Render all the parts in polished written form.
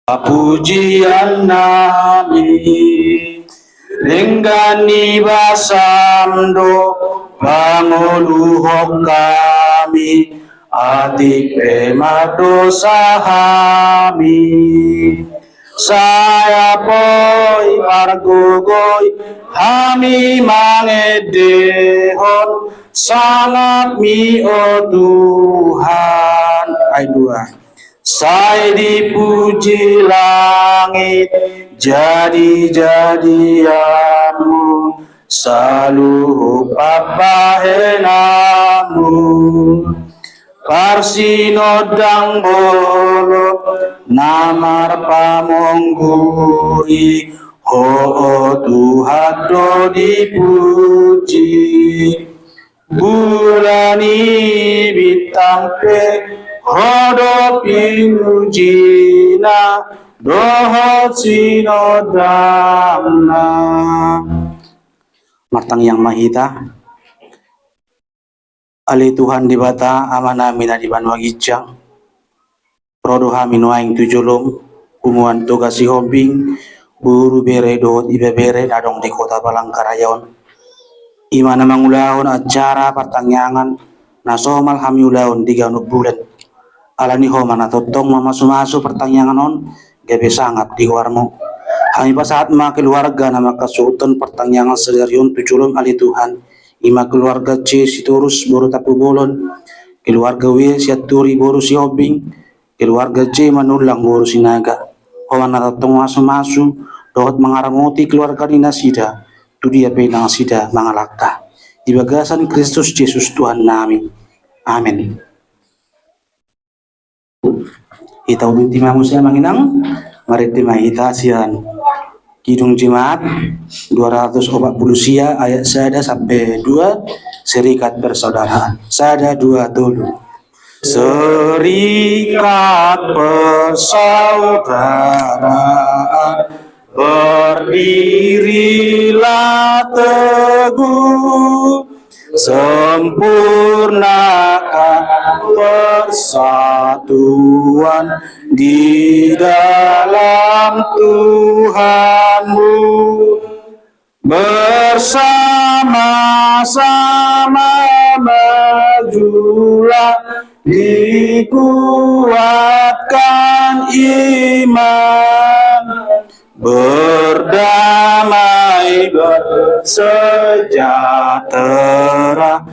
pujian nami Ringgani basamdo panguluhok kami ati pema dosa kami saya boy margogoy kami mangedehon sangat mi o Tuhan. Ayat 2. Saya dipuji langit jadi-jadianmu selalu papahenamu parsinodang bolok namar pamongguri ho Tuhan do dipuji bulani bintang pe hodo pinujina dohot sinodamna. Martang yang mahita ali Tuhan di bata amana mina di banwa gijang prodoha minuaing tujulum umuan tugas si hombing buru bere dohot ibe bere dadong di kota Palangkaraya imana mangulahon acara pertanyaan nasomal hamiulahon 3 bulan alani ho mana totong mamasu-masu pertanyaan on gabe sangat di warmo kami saat ma keluarga nama kasuton pertanyaan sedarion tujulum ali Tuhan ima keluarga C siturus boru tapu bolon keluarga W siaturi boru si hobing keluarga C manulang boru sinaga ho mana totong masu-masu dohot mengaramoti keluarga di nasida tu dia penang sida mangalaka di bagasan Kristus Yesus Tuhan nami amin. Ita ubinti mamusia manginang maritima ita sian Kidung Jemaat 240 sia ayat 1 sampai 2 serikat persaudaraan sada 2 dulu serikat persaudaraan berdirilah teguh sempurnakan persatuan di dalam Tuhanmu bersama-sama majulah dikuatkan iman berdamai bersejahtera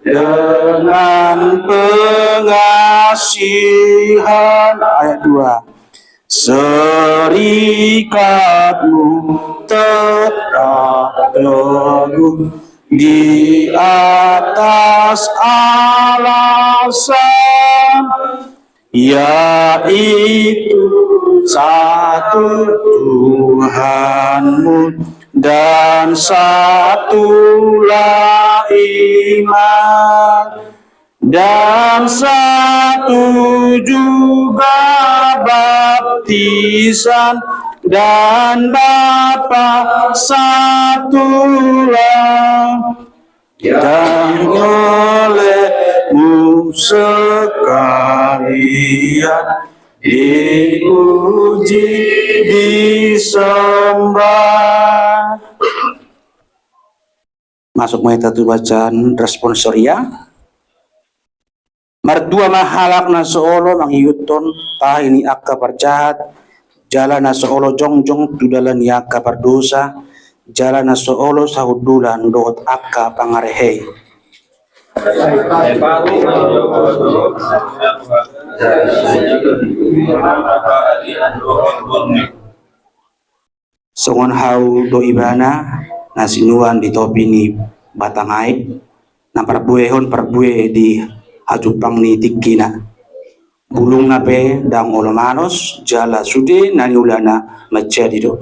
dengan pengasihan ayat 2 serikatmu tetap teguh di atas alasan yaitu satu Tuhanmu dan satulah iman dan satu juga baptisan dan Bapa satulah dan olehmu sekalian dipuji disembah. Masuk metode bacaan responsoria. Mardua mahalak na soolo mangyuton tahini akka parjahat jalan na soolo jongjong tudalan yakka pardosa jalan na soolo sahudulan doot akka pangarehey. Songon hau do ibana nasinuan di topi ni batangait na parbuehon parbue di hajupang ni tikina bulung nape dang olomanos jala sude naniulana menjadi do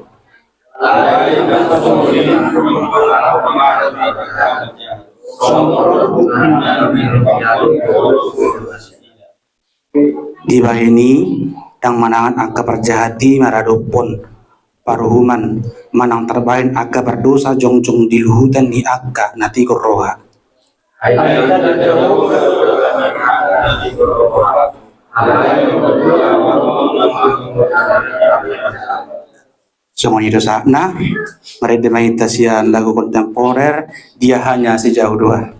di bahini yang manangan angka perjahati maradopon paruhuman manang terbain aga berdosa jongjong di luhutan ni aga nati koroha Semuanya dosa. Nah, meditasian lagu kontemporer, dia hanya sejauh dua.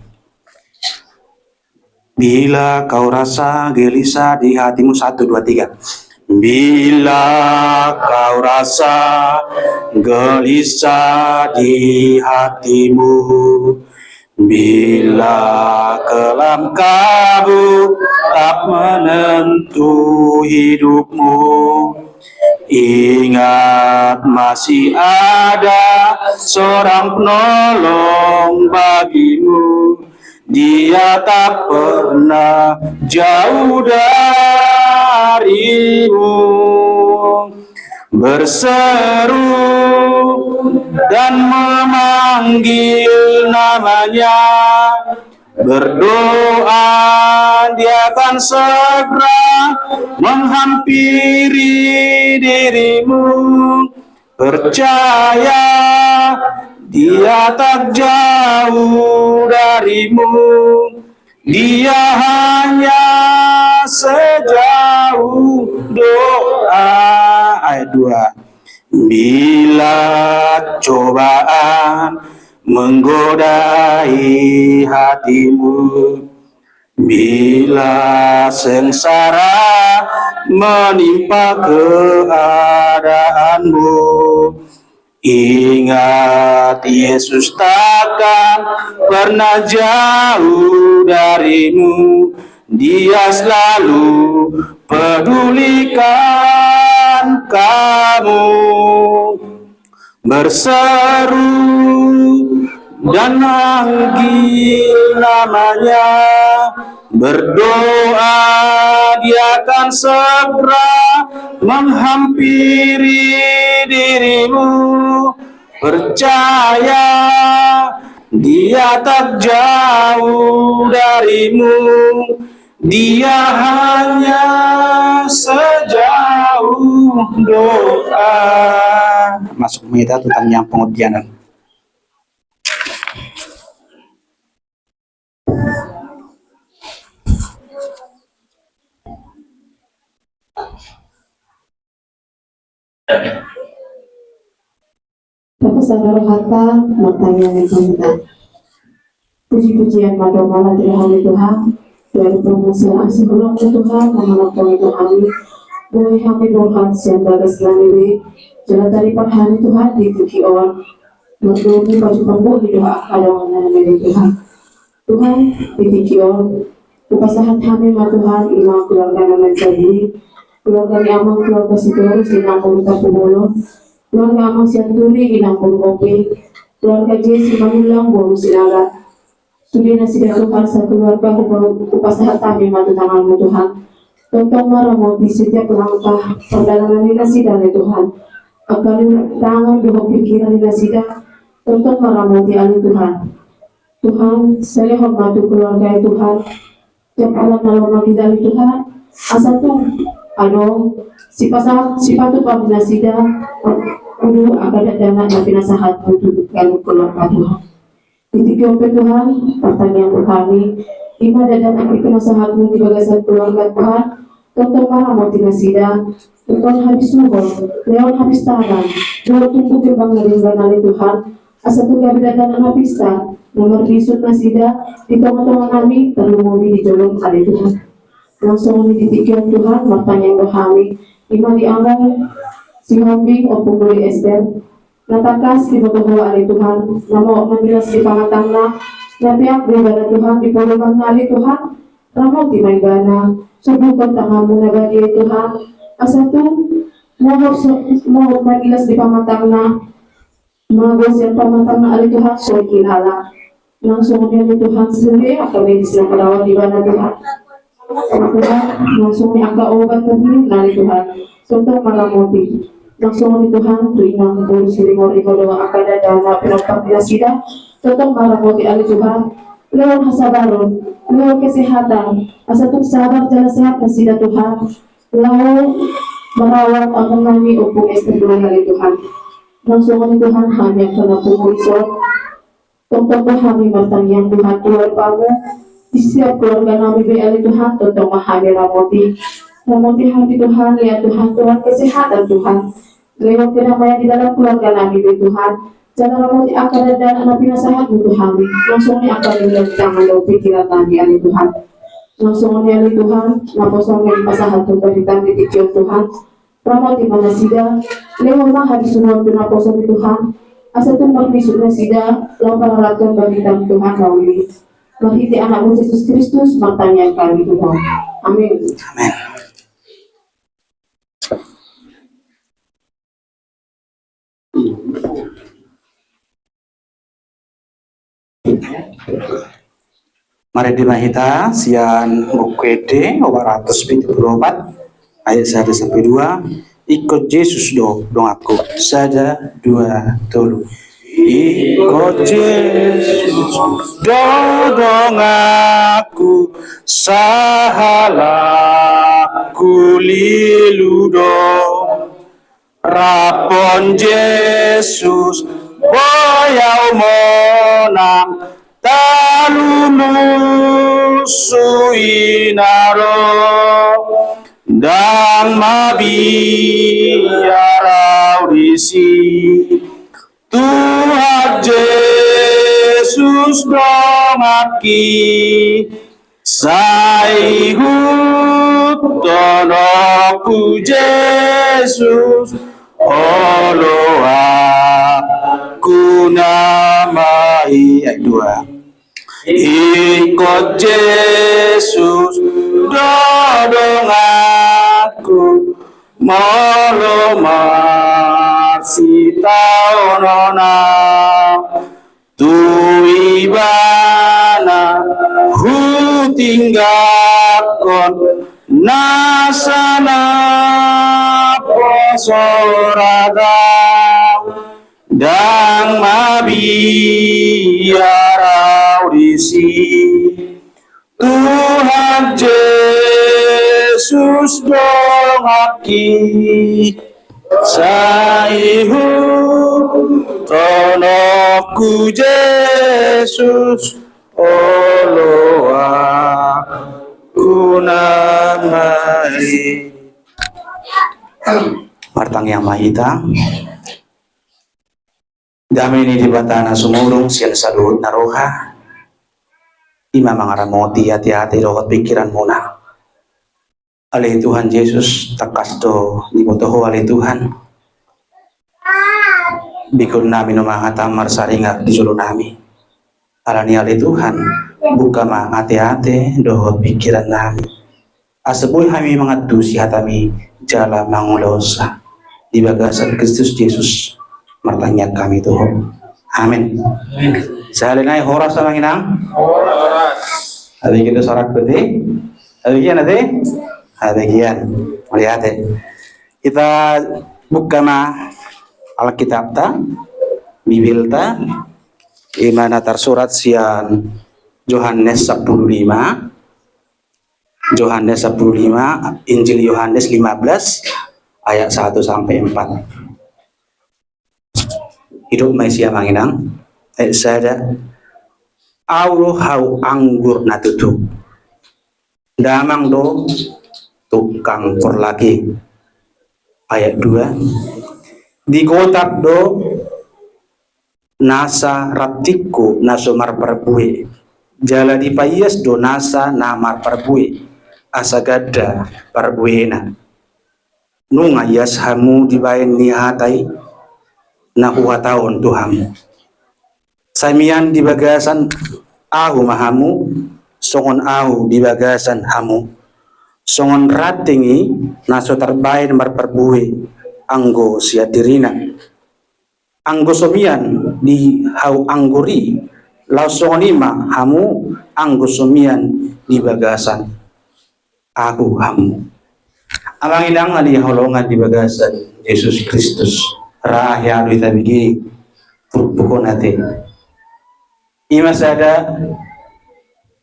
Bila kau rasa gelisah di hatimu, 1, 2, 3. Bila kau rasa gelisah di hatimu, bila kelam kabut tak menentu hidupmu, ingat masih ada seorang penolong bagimu. Dia tak pernah jauh darimu. Berseru dan memanggil namanya, berdoa dia akan segera menghampiri dirimu. Percaya dia tak jauh darimu, dia hanya sejauh doa. Ayat 2. Bila cobaan menggodai hatimu, bila sengsara menimpa keadaanmu, ingat Yesus takkan pernah jauh darimu. Dia selalu pedulikan kamu. Berseru dan manggil namanya, berdoa dia akan segera menghampiri dirimu. Percaya dia tak jauh darimu, dia hanya sejauh doa. Masuk medita tentang yang pengudianan. Bapak saudara harta bertanya dengan kita. Puji-pujian pada Allah Tuhan, dari permusuhan asih belum Tuhan, memenangkan itu kami. Boleh kami berhat siang bagas lani jalan dari hari Tuhan dituki orang. Berdua baju panggung di doa ada orang dari Tuhan. Tuhan dituki orang. Upasahan kami ma Tuhan, imam keluarga nama jadi, keluarga amang keluarga sitorus inang puluh puluh, keluarga amang sianturi inang puluh kopi, keluarga Jesi manulang bolu sinaga. Sudah nasi dan Tuhan sa keluarga upasahan kami ma tanganmu Tuhan. Tentang maramo di setiap langkah perjalanan nila sida ni Tuhan. Agar tangan doa pikiran nila sida. Tentang maramo di ali Tuhan. Tuhan, saya hormati keluarga Tuhan. Tiap alam malam lagi dari Tuhan. Asal tu, sifat tu pamina sida. Ulu agak dana na pinasahat untuk keluarga Tuhan. Ketika Tuhan, pertanyaan kami. Ima dan akhir pinasahatmu di bagasan keluarga Tuhan. Tentang maramo di sida. Tuhan habis nubol, leon habis tangan, dua tunggu timbang nalingan Tuhan, asa tunggu bidatan ang pista, nomor bisut na sida, di toma-toma kami, terlumubi di jolong kali Tuhan. Langsung dititikyan Tuhan, martanya yang kami, ima dianggal, si Hombing o pumuli Esther, natakas di bawah ali Tuhan, namo manilas di pangatang na piyak di bada Tuhan, di puluhan ali Tuhan, ramong di may gana, subukan tanganmu na badi Tuhan, asa tu mohon magilas di pamatang na magos yang pamatang na ali Tuhan so kilala langsung niya ni Tuhan sendiri atau may silang kalawan di bana Tuhan Tuhan langsung niya ang kauban na bilang na ali Tuhan tentang malamuti langsung ni Tuhan tuwing ang puro silimor ikaw akada na pinagpapila sila tentang malamuti ali Tuhan lewat hasabaron lewat kesehatan asa tu sabar jalan sehat na sila Tuhan lalu merawat akan kami upung istimewa dari Tuhan. Langsung dari Tuhan hanya karena pengurusan. Tentang kami bertanya Tuhan keluar kamu. Di setiap keluarga kami dari Tuhan tentang kami ramoti. Namun hati Tuhan, lihat Tuhan, Tuhan kesehatan Tuhan. Lewat kedamaian di dalam keluarga kami Tuhan. Jangan ramoti akan dan anak pinasahatmu Tuhan. Langsung ni akan dilihat tangan dan pikiran kami ali Tuhan. Langsung ni ali Tuhan. Naposong ni pasahat Tuhan di tikion Tuhan. Ramoti mana sida. Lewat mahal di sunod naposong Tuhan. Asa tumpang bisuk na sida. Law pararaton bagi kami Tuhan kami. Mahiti anakmu Yesus Kristus matanya kami Tuhan. Amin. Amin. Mari dimahita sian buku D 274 ayat 1 sampai 2. Ikut Yesus dong aku. 1, 2, 3. Ikut Yesus dong aku, sahalah kuliludo. Rapon Yesus boyau monang talulu suinaro dan mabiarau disi Tuhan Yesus dongaki saihut tonoku Yesus olo aku namai ayat 2. Ikut Yesus dodong aku molo masita onona tuibana hu tinggalkan nasana posorada dan mabiarau disi Tuhan Yesus dongaki saihu tonoku Yesus oloa kunamai. Martang yang mahita dami ini di batana sumurung sian sadut naroha ima mangaramoti hati-hati rohot pikiran muna alih Tuhan Yesus takas do dibotoho alih Tuhan bikun nami numahata marsaringat di sulu nami alani alih Tuhan buka ma hati-hati dohot pikiran nami asaboy kami mangadu si hatami jala mangulosa di bagasan Kristus Yesus martanya kami Tuhan. Amin. Sahalinay horas sa manginang. Horas. Abi kita sorak peti. Abi kian ate. Abi kian. Melihat. Kita buka ma Alkitab ta, Bibil ta, imana tersurat sian Yohanes 15. Yohanes 15, Injil Yohanes 15 ayat 1 sampai 4. Hidup Mesia manginang sada auro hau anggur natutu damang do tukang porlaki ayat 2 di kotak do nasa ratiku nasomar perbui jala di payas do nasa namar perbui asagada perbuena nunga yas hamu dibayan ni hatai na tahun Tuhan samian di bagasan ahu mahamu songon ahu di bagasan hamu songon ratingi naso terbaik marperbui anggo siatirina anggo somian di hau angguri lau songon ima hamu anggo somian di bagasan aku hamu amang idang ali holongan di bagasan Yesus Kristus rahya kita bigi pukul nanti ima sada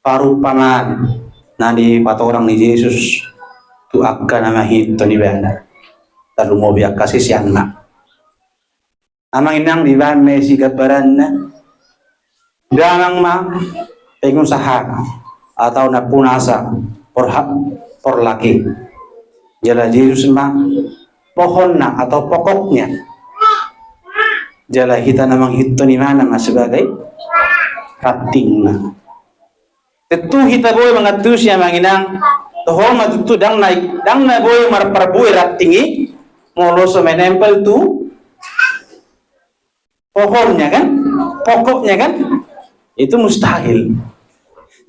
parupangan nadi patorang ni Yesus tu akan nama hito ni bana lalu mau biak kasih siangna amang inang di bana si gabaran dangang ma pengusaha atau na punasa por laki Jala Yesus mah pohonna atau pokoknya. Jala kita namang hito ni mana mas sebagai rating na. Tentu kita boleh mengatur siya manginang tohong matutu dang na boleh marparbuy ratingi molo so menempel tu pohonnya kan, pokoknya kan, itu mustahil.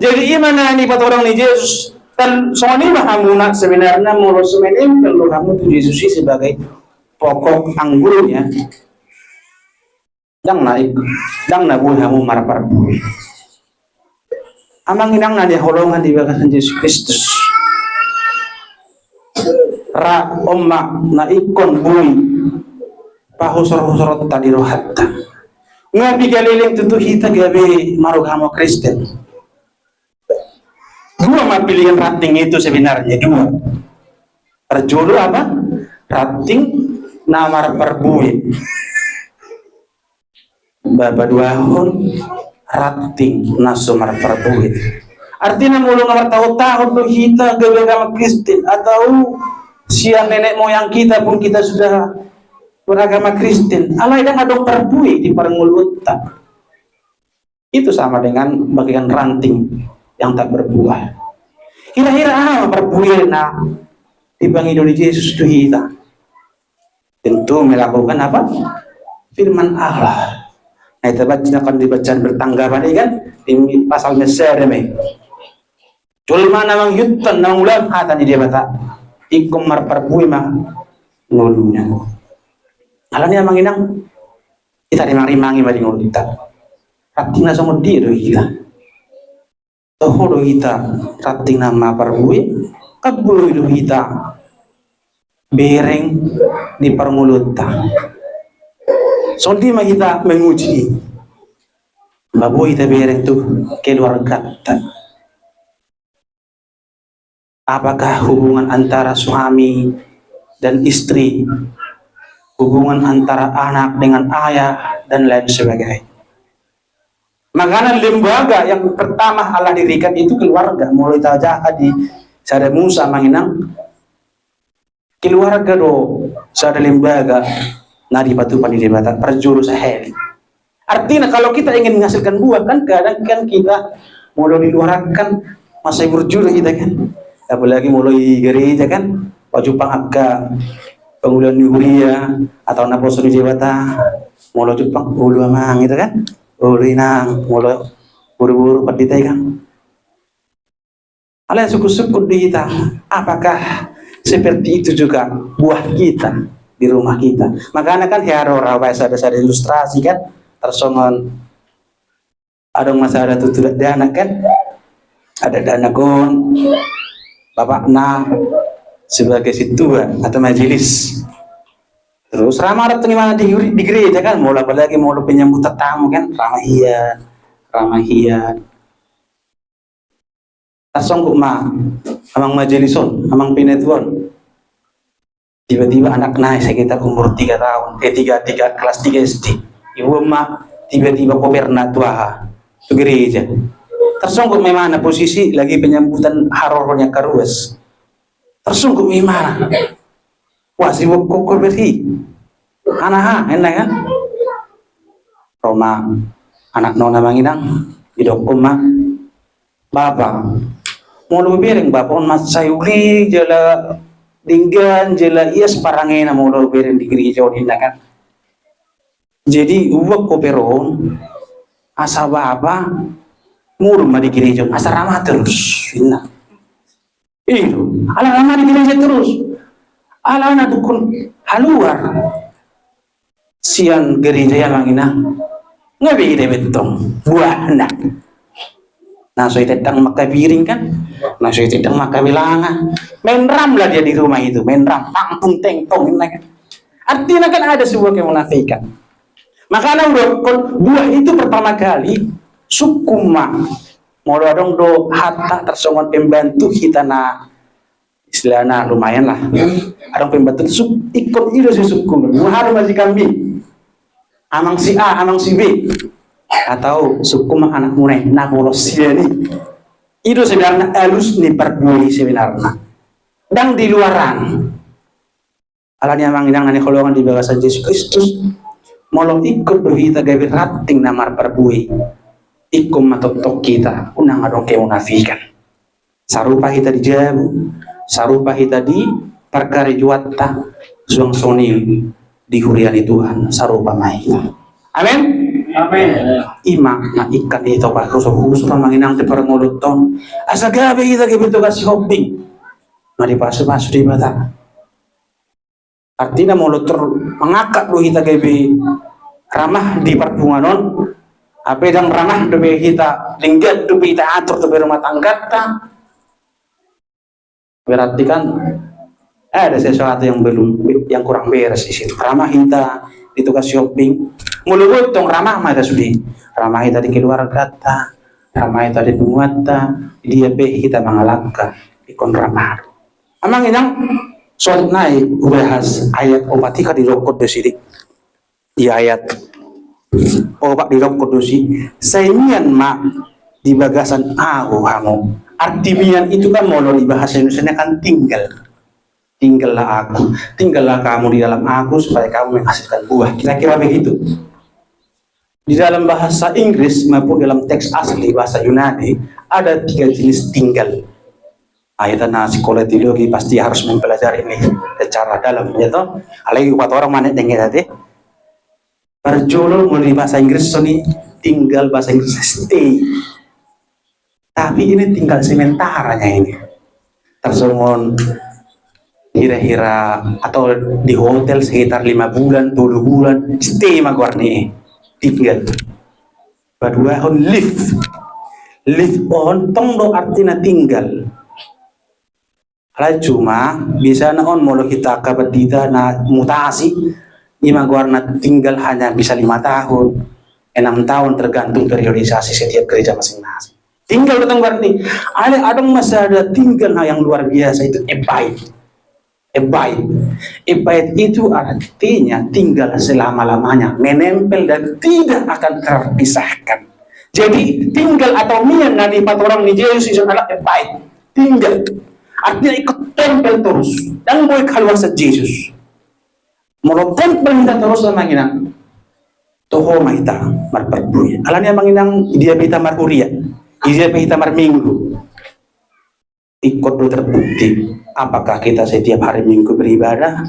Jadi gimana nih orang ni Yesus kan soalnya mahamuna sebenarnya molo so menempel lo kamu tu Yesus sebagai pokok anggurnya. Dang na boleh kamu marparbuy. Amang inang na diholongan di bagasan Yesus Kristus. Ra omma na ikon bui pahusor-husor tadi rohatta. Ngabi galiling tentu kita gabe marugamo Kristen. Dua pilihan rating itu sebenarnya dua. Terjodoh apa? Rating namar perbuit. Baba dua hon rating nasumar perbuit. Artinya mulu nomor tahun-tahun tuh kita agama Kristen atau siang nenek moyang kita pun kita sudah beragama Kristen. Alai dan ada perbuit di perengulutan. Itu sama dengan bagian ranting yang tak berbuah. Kira-kira apa perbuih na dibangi dari Yesus itu kita? Tentu melakukan apa? Firman Allah. Nah, itu akan dibaca bertanggapan kan di pasal Mesir demi. Julma namang yutan nang ulang hata di dia bata. Ikum mar perbuih mah ngulunya. Alanya manginang kita rimang-rimangi bari ngulu kita. Rating na sama dia kita. Tohoro kita rating nama perbuih kabulu kita bereng di permulutan. So di mah kita menguji babu kita bereng tuh keluarga. Apakah hubungan antara suami dan istri, hubungan antara anak dengan ayah dan lain sebagainya. Makanya lembaga yang pertama Allah dirikan itu keluarga. Mulai tajah di sada Musa manginang keluarga do sada lembaga nadi batu pani debata perjuru sahel. Artinya kalau kita ingin menghasilkan buah kan kadang kan kita mulai diluarkan masa berjuru kita kan. Apalagi mulai gereja kan baju pangaka pengulian yuria atau naposo di debata mulai Jepang ulu amang gitu kan. Ulinang mulai buru-buru padita kan. Alay suku-suku di kita. Apakah seperti itu juga buah kita di rumah kita? Makanya kan hero rawai ada ilustrasi kan tersongon. Ada masa ada tutup dana kan. Ada dana kon bapak na sebagai situa atau majelis. Terus ramah di mana di gereja kan, mulai apalagi mulai penyambut tamu kan, ramahian. Tasong ma, amang majelison, amang pinetwon. Tiba-tiba anak naik sekitar umur 3 tahun, kelas 3 SD. Ibu ma tiba-tiba koperna tua ke gereja. Tersungguh memang posisi lagi penyambutan harornya karuas. Tersungguh memang. Wah sibuk kok berhi. Anak enak kan? Roma anak nona manginang hidup mah bapak mau lebih bereng bapak on mas sayuli jala dinggan jala ias parangena mau lebih bereng di gereja dinda kan. Jadi uang koperon asa bapak mulu di gereja asa ramah terus. Nah. Itu ala ramah di gereja terus. Ala na dukun haluar sian gereja yang mangina ngabi ide betong buah nak naso tetang makabiring kan naso tetang makabilanga menram lah dia di rumah itu menram tangtung tengtong kan artinya kan ada sebuah kemunafikan makanya buah itu pertama kali sukuma mau dong do hatta tersongon pembantu kita na istilahnya lumayan lah. Ada pembantu ikut itu si suku. Muhar masih kambing. Amang si A, amang si B. Atau suku mah anak mulai nak bolos ini. Itu sebenarnya halus nih perbuih sebenarnya. dan di luaran. Alanya manginang nani kolongan di bagasan Yesus Kristus molong ikut dohita gawe rating namar perbui ikum matotok kita unang adong kemunafikan sarupa kita dijabu sarupa kita di perkara juatta suang soni di huriani Tuhan sarupa maita amin amin ima na ikan itu pak khusus manginang te perngoluton asa gawe kita gawe tugas hobi mari pasu di mata. Artinya mulut mengakak lu kita gawe ramah di perhubungan apa yang ramah demi kita linggat demi kita atur demi rumah tangga ta berarti kan ada sesuatu yang kurang beres di situ. Ramah kita di tugas shopping mulut tong ramah mah sudah ramah kita di keluarga ta ramah kita di penguata dia be kita mengalahkan ikon ramah amang inang soal naik bahas ayat obat tika di Roh Kudus ini di ayat obat di Roh Kudus ini saimian mak di bagasan aku kamu artimian itu kan mau di bahasa Indonesia kan tinggallah aku tinggallah kamu di dalam aku supaya kamu menghasilkan buah kira-kira begitu di dalam bahasa Inggris maupun dalam teks asli bahasa Yunani ada 3 jenis tinggal. Ayatnya sekolah teologi pasti harus mempelajari ini secara dalam ya toh. Apalagi buat orang mana dengar tadi. Perjolo mulai bahasa Inggris ini tinggal bahasa Inggris stay. Tapi ini tinggal sementaranya ini. Tersungun kira-kira atau di hotel sekitar 5 bulan, 10 bulan stay magwarni tinggal. Kedua on live on tongdo artinya tinggal. Cuma bisa naon molo kita kabadida na mutasi lima warna tinggal hanya bisa 5 tahun 6 tahun tergantung periodisasi setiap gereja masing-masing tinggal datang berarti ada masa ada tinggal yang luar biasa itu ebaid itu artinya tinggal selama-lamanya menempel dan tidak akan terpisahkan jadi tinggal atau mian di 4 orang di Yesus itu adalah ebaid tinggal artinya ikut tempel terus dan boleh keluar sa Yesus mau tempel kita terus sama nginang toho mahita marperbuya alanya manginang dia pita marhuria dia pita marminggu ikut dulu terbukti apakah kita setiap hari minggu beribadah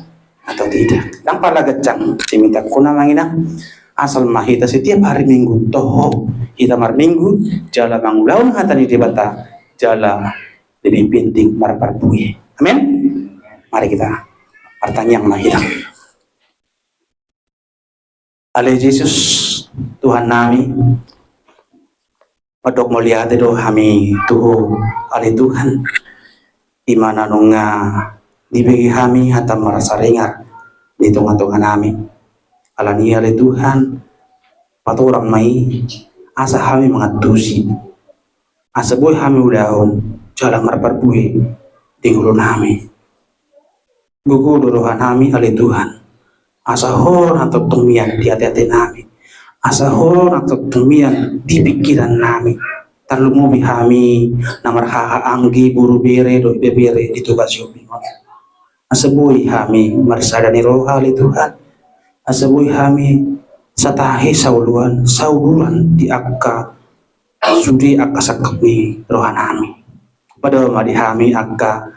atau tidak yang pala gecang diminta kuna manginang asal mahita setiap hari minggu toho kita marminggu jala mangulaun hatani dibata jala jadi pinting marperbuya amin mari kita pertanyaan mahita Ale Yesus Tuhan nami padok melihat itu kami tuh ale Tuhan di mana nunga dibagi kami hatta merasa ringar di tengah-tengah nami alani ale Tuhan patu orang mai asa kami mengatusi asa boy kami udahon jalan merperbuih di guru nami gugu dorohan nami ale Tuhan asa hor atau tumian di hati-hati nami asa hor atau tumian di pikiran nami terlalu kami namar anggi buru bere do bebere di tugas yobi asa boy kami marsadani rohali Tuhan asa boy kami satahi sauluan di akka sudi akka sakmi rohan kami pada madi kami akka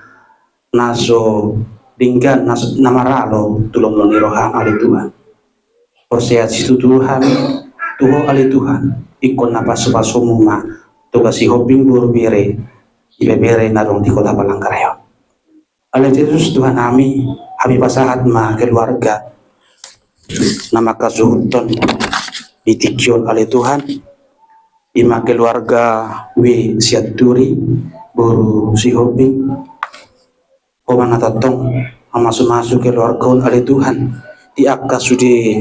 naso dinggan namaralo tulong noni rohan ali Tuhan persehat situ Tuhan tuho ali Tuhan ikon napas-paso muma tugas si hoping burbire ibebere narong di kota Palangkaraya ali Yesus Tuhan kami pasahat ma keluarga nama kasuhuton itikyon ali Tuhan ima keluarga wi siaturi buru si hoping Oman natatong ang masuk keluarga ali Tuhan di akka sudi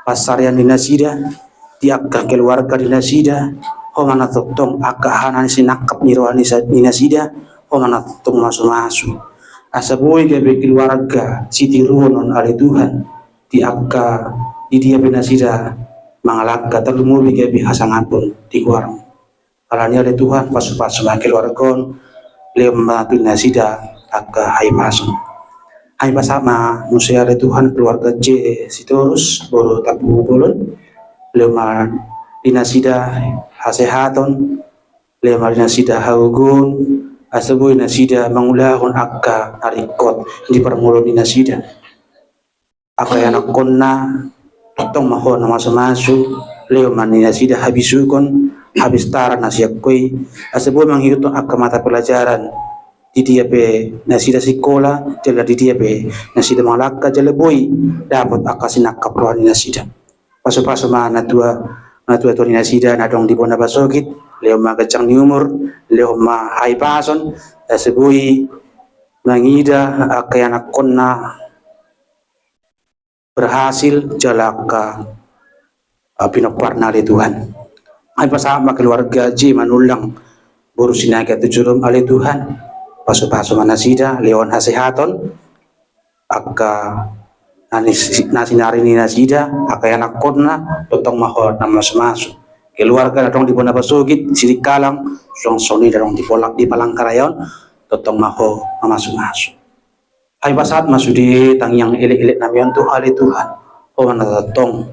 pasarian dinasida di akka keluarga dinasida oman natatong akka hanan sinakap niroani dinasida oman natatong masuk asa boy gabe keluarga siti ruonon ali Tuhan di akka di dia binasida mangalaka terlumubi gabe hasangapun di warung alanya ali Tuhan pasu-pasu keluarga lemah dinasida aka hai pason. Hai pasama nusiare Tuhan keluarga J Sitorus boro tapu bolon lema dinasida hasehaton lema dinasida haugun asaboy nasida mangulahon akka arikot di permulo dinasida aka anak konna tong mahon masu lema dinasida habisukon habis tara nasiakoi asaboy manghiruto akka mata pelajaran di dia pe nasida sekolah jala di dia pe nasida malaka jala boy dapat akasinak kapruan nasida paso mana tua nasida nadong di bona basogit leo magacang ni umur leo ma hai pason sebui mangida akayanak konna berhasil jalaka pinoparna di Tuhan hai pasama keluarga J manulang boru sinaga tujurum oleh Tuhan paso manasida leon hasehaton aka nasinari ni nasida aka anak konna totong mahor na mas keluarga datong di bona basugit sirik kalang song-soni datong di polak di Palangkaraya totong maho masu ay pasat masudi tangyang elek-elek namion tu ali Tuhan ho manatong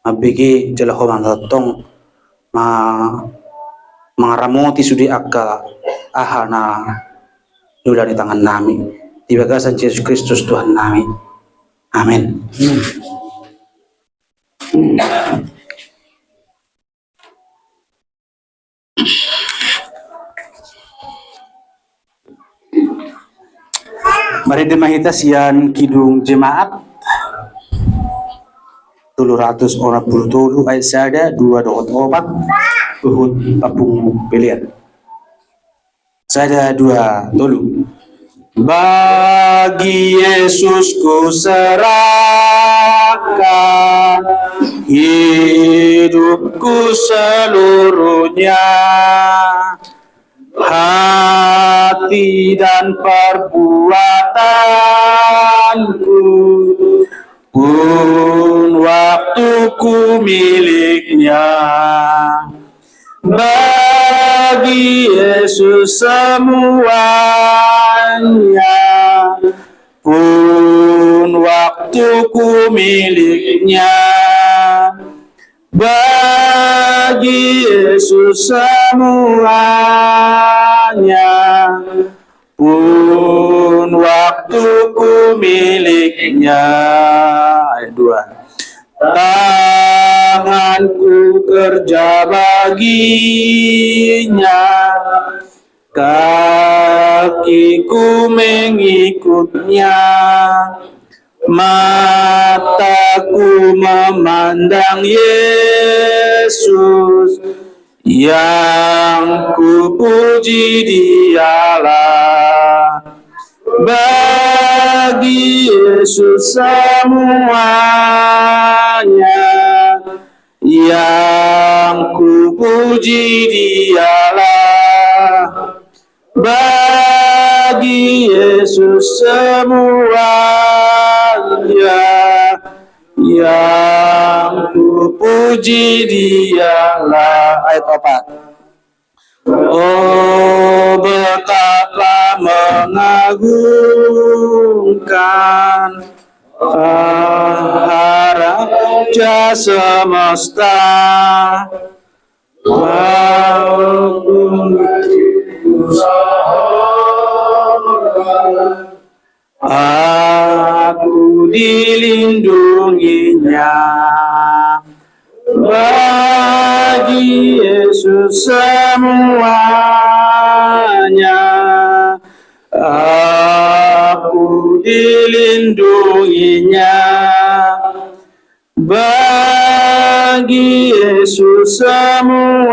mabigi jala ho manatong mangaramoti sudi aka ahana Dula di tangan nami di bagasan Yesus Kristus Tuhan nami. Amin. Mari demahita sian kidung jemaat 700 orang bertolu ayat sada 2.4 uhud papung pilihan. Sada 2 tolu. Bagi Yesus ku serahkan hidupku seluruhnya, hati dan perbuatanku pun waktuku miliknya. Bagi Yesus semuanya, pun waktuku miliknya. Bagi Yesus semuanya, pun waktuku miliknya. Ayat 2. Tanganku kerja baginya, kakiku mengikutnya, mataku memandang Yesus, yang ku puji Dialah. Bagi Yesus semuanya, yang ku puji Dialah. Bagi Yesus semuanya, yang ku puji Dialah. Ayat 4. Oh, betapa mengagumkan Raja semesta, walaupun aku dilindunginya. Bagi Yesus semuanya, aku dilindunginya. Bagi Yesus semuanya,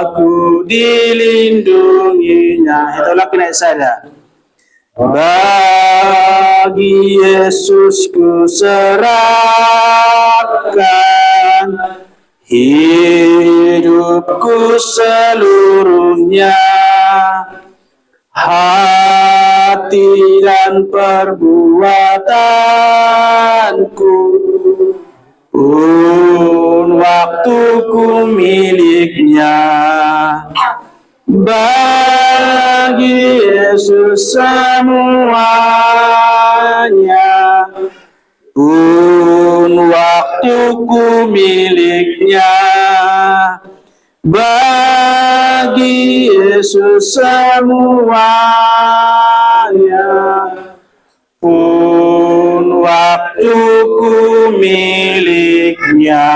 aku dilindunginya. Itulah kena saya. Bagi Yesus ku serahkan hidupku seluruhnya, hati dan perbuatanku pun waktuku miliknya. bagi Yesus semuanya, pun waktuku miliknya. Bagi Yesus semuanya, pun waktuku miliknya.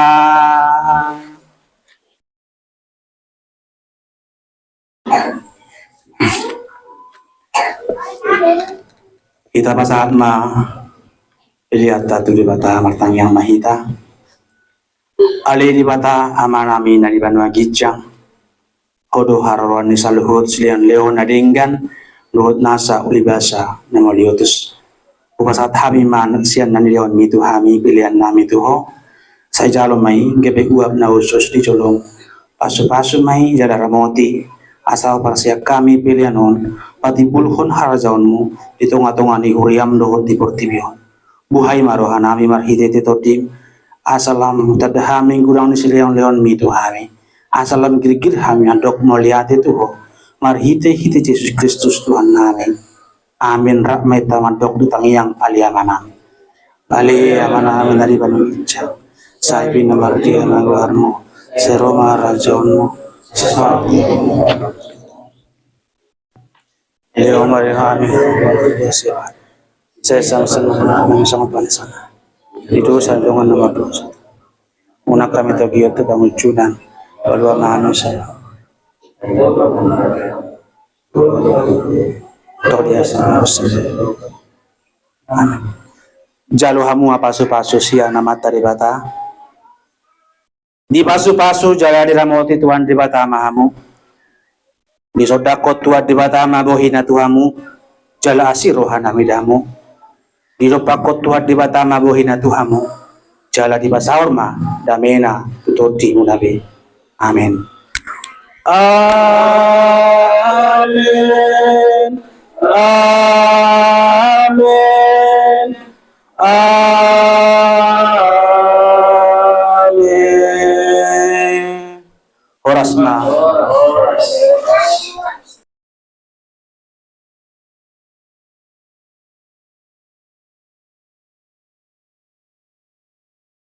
Ita pasahat ma lihat tu di bata martang yang mahita. Ali di bata amanami na di banwa gijang. Kodo hararon ni saluhut silian leo na dinggan luhut nasa ulibasa na moliotus. Upasat hami man sian na nilion mitu hami pilihan na mitu ho. Sa jalo may gebe uap na usus di jolong. Pasu-pasu may jada ramoti. Asal parsiak kami pilihan on. Pati bulhon harajaon mo. Dito nga ni huriam dohot di portibihon. Buhay marohan nami marhite titotim. Asalam tadahami gurang ni siliang leon mitu hami. Asalam girgir hami andok moliate tuho. Marhite hite Yesus Kristus Tuhan namin. Amin rakmai tamadok dutangiyang aliamanam. Bali amanam dari banujang. Saipin namartian agarmo. Seroma rajonmo. Sesuatu. Leo marihami. Saya sama sangat panas. Itu saya dengan nomor 2. Una kami togio tu bangunan. Lalu anu saya. Todia sama Jalo hamu pasu-pasu sia nama tari bata. Di pasu-pasu jala di ramoti Tuhan di bata mahamu. Di sodakot Tuhan di bata mabohina Tuhamu. Jala asirohan amidamu. Di lopakot Tuhan di bata mabohina Tuhamu. Jala di basaorma damena tutoti munabi. Amin. Amin. Amin. Amin. Horasna.